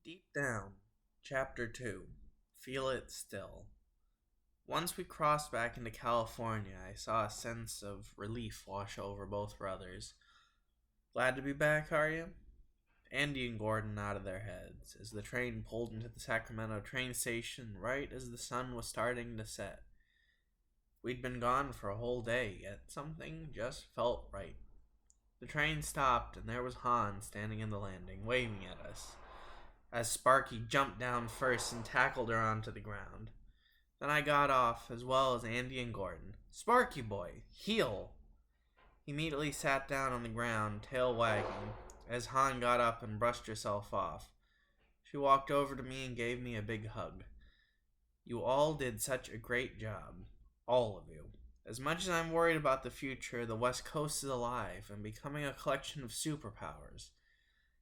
Deep down, Chapter 2 Feel It Still. Once we crossed back into California, I saw a sense of relief wash over both brothers. Glad to be back, are you? Andy and Gordon nodded their heads as the train pulled into the Sacramento train station right as the sun was starting to set. We'd been gone for a whole day, yet something just felt right. The train stopped, and there was Han standing in the landing, waving at us, as Sparky jumped down first and tackled her onto the ground. Then I got off, as well as Andy and Gordon. "Sparky boy, heel!" He immediately sat down on the ground, tail wagging, as Han got up and brushed herself off. She walked over to me and gave me a big hug. "You all did such a great job. All of you. As much as I'm worried about the future, the West Coast is alive and becoming a collection of superpowers.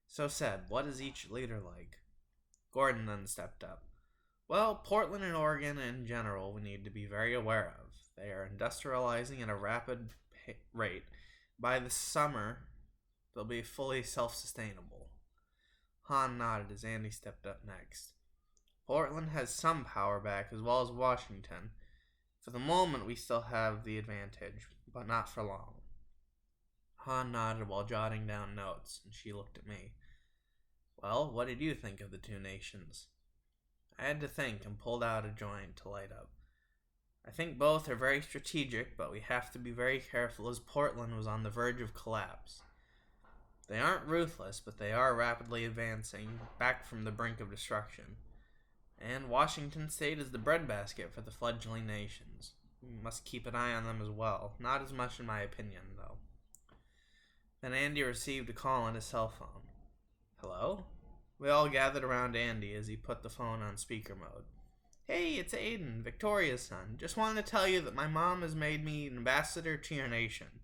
So, Seb, what is each leader like?" Gordon then stepped up. "Well, Portland and Oregon in general we need to be very aware of. They are industrializing at a rapid rate. By the summer, they'll be fully self-sustainable." Han nodded as Andy stepped up next. "Portland has some power back, as well as Washington. For the moment, we still have the advantage, but not for long." Han nodded while jotting down notes, and she looked at me. "Well, what did you think of the two nations?" I had to think and pulled out a joint to light up. "I think both are very strategic, but we have to be very careful as Portland was on the verge of collapse. They aren't ruthless, but they are rapidly advancing, back from the brink of destruction. And Washington State is the breadbasket for the fledgling nations. We must keep an eye on them as well. Not as much in my opinion, though." Then Andy received a call on his cell phone. "Hello?" We all gathered around Andy as he put the phone on speaker mode. "Hey, it's Aiden, Victoria's son. Just wanted to tell you that my mom has made me an ambassador to your nation,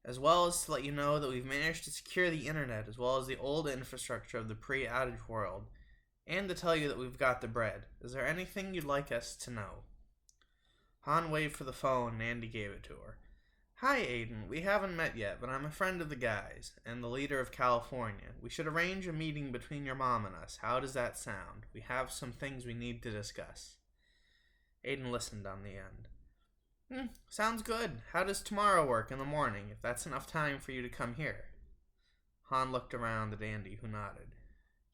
as well as to let you know that we've managed to secure the internet as well as the old infrastructure of the pre-outage world, and to tell you that we've got the bread. Is there anything you'd like us to know?" Han waved for the phone and Andy gave it to her. "Hi, Aiden. We haven't met yet, but I'm a friend of the guys, and the leader of California. We should arrange a meeting between your mom and us. How does that sound? We have some things we need to discuss." Aiden listened on the end. Sounds good. How does tomorrow work in the morning, if that's enough time for you to come here?" Han looked around at Andy, who nodded.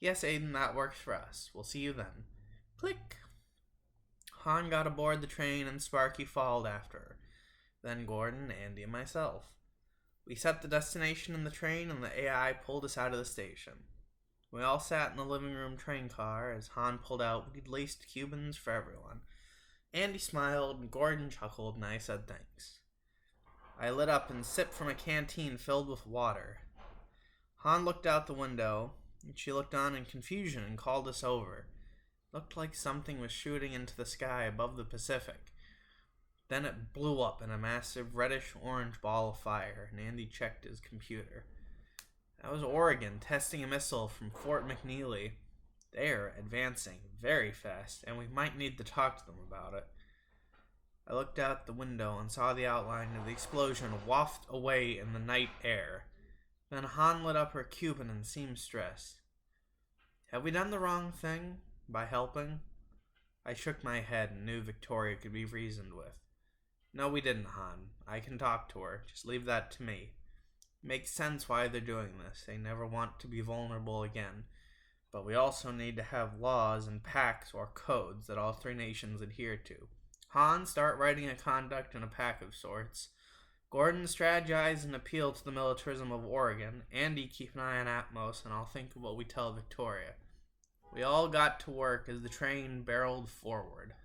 "Yes, Aiden, that works for us. We'll see you then." Click. Han got aboard the train and Sparky followed after her. Then Gordon, Andy, and myself. We set the destination in the train and the AI pulled us out of the station. We all sat in the living room train car as Han pulled out we'd laced Cubans for everyone. Andy smiled and Gordon chuckled and I said thanks. I lit up and sipped from a canteen filled with water. Han looked out the window and she looked on in confusion and called us over. Looked like something was shooting into the sky above the Pacific. Then it blew up in a massive reddish-orange ball of fire, and Andy checked his computer. That was Oregon testing a missile from Fort McNeely. They're advancing very fast, and we might need to talk to them about it. I looked out the window and saw the outline of the explosion waft away in the night air. Then Han lit up her Cuban and seemed stressed. "Have we done the wrong thing by helping?" I shook my head and knew Victoria could be reasoned with. "No, we didn't, Han. I can talk to her. Just leave that to me. Makes sense why they're doing this. They never want to be vulnerable again. But we also need to have laws and pacts or codes that all three nations adhere to. Han, start writing a conduct and a pact of sorts. Gordon, strategize and appeal to the militarism of Oregon. Andy, keep an eye on Atmos, and I'll think of what we tell Victoria." We all got to work as the train barreled forward.